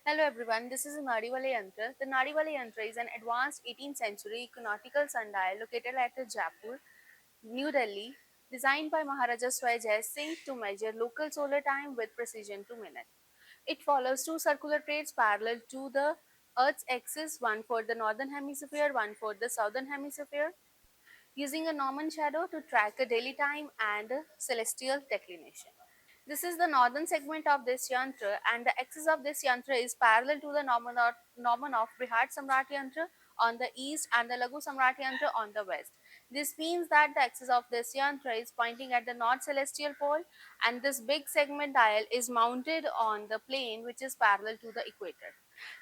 Hello everyone, this is the Nadiwala Yantra. The Nadiwala Yantra is an advanced 18th century econautical sundial located at Jaipur, New Delhi, designed by Maharaja Swai Jai Singh to measure local solar time with precision to minute. It follows two circular trades parallel to the Earth's axis, one for the northern hemisphere, one for the southern hemisphere, using a Norman shadow to track a daily time and a celestial declination. This is the northern segment of this yantra, and the axis of this yantra is parallel to the Norman of Brihat Samrat yantra on the east and the Lagu Samrat yantra on the west. This means that the axis of this yantra is pointing at the north celestial pole, and this big segment dial is mounted on the plane which is parallel to the equator.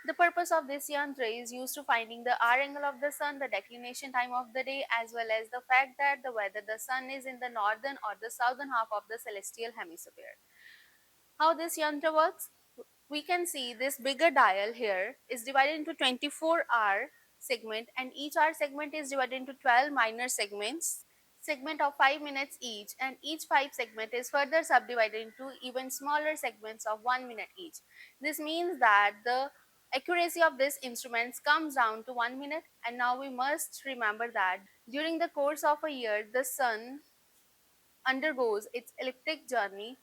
The purpose of this yantra is used to finding the hour angle of the sun, the declination time of the day, as well as the fact that whether the sun is in the northern or the southern half of the celestial hemisphere. How this yantra works? We can see this bigger dial here is divided into 24-hour segment, and each hour segment is divided into 12 minor segment of 5 minutes each, and each 5 segment is further subdivided into even smaller segments of 1 minute each. This means that the accuracy of this instruments comes down to 1 minute, and now we must remember that during the course of a year the sun undergoes its elliptic journey,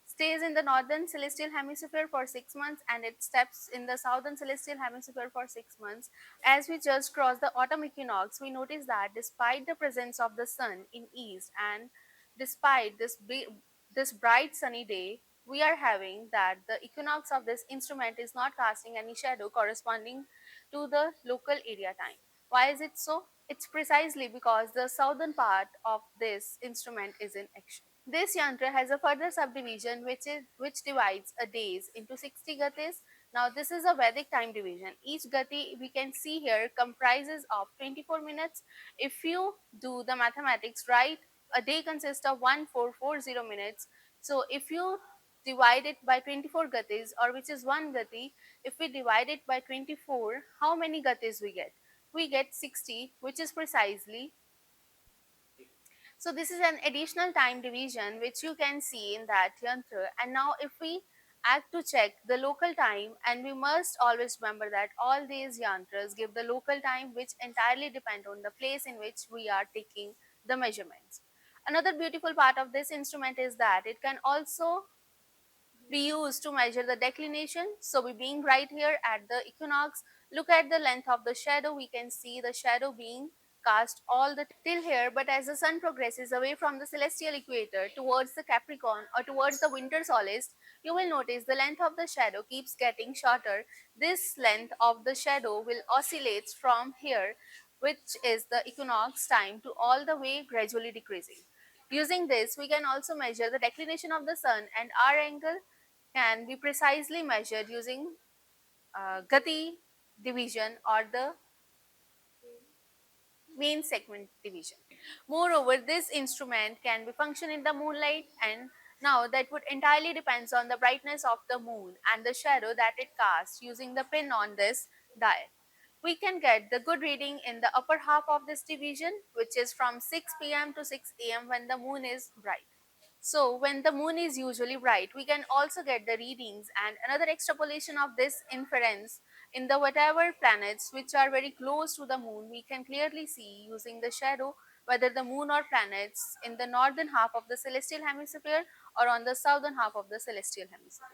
stays in the northern celestial hemisphere for 6 months, and it steps in the southern celestial hemisphere for 6 months. As we just crossed the autumn equinox, we notice that despite the presence of the sun in east and despite this bright sunny day, we are having that the equinox of this instrument is not casting any shadow corresponding to the local area time. Why is it so? It's precisely because the southern part of this instrument is in action. This yantra has a further subdivision which divides a days into 60 gatis. Now this is a Vedic time division. Each gati we can see here comprises of 24 minutes. If you do the mathematics right, a day consists of 1440 minutes. So if you divide it by 24 gatis, or which is one gati, if we divide it by 24, how many gatis we get? We get 60, which is precisely, so this is an additional time division which you can see in that yantra. And now if we act to check the local time, and we must always remember that all these yantras give the local time which entirely depend on the place in which we are taking the measurements. Another beautiful part of this instrument is that it can also be used to measure the declination. So we being right here at the equinox, look at the length of the shadow. We can see the shadow being cast all the till here, but as the sun progresses away from the celestial equator towards the Capricorn or towards the winter solstice, you will notice the length of the shadow keeps getting shorter. This length of the shadow will oscillate from here, which is the equinox time, to all the way gradually decreasing. Using this, we can also measure the declination of the sun, and our angle can be precisely measured using Gati division or the main segment division. Moreover, this instrument can be function in the moonlight, and now that would entirely depends on the brightness of the moon and the shadow that it casts using the pin on this dial. We can get the good reading in the upper half of this division, which is from 6 p.m. to 6 a.m. when the moon is bright. So when the moon is usually bright, we can also get the readings, and another extrapolation of this inference in the whatever planets which are very close to the moon, we can clearly see using the shadow whether the moon or planets in the northern half of the celestial hemisphere or on the southern half of the celestial hemisphere.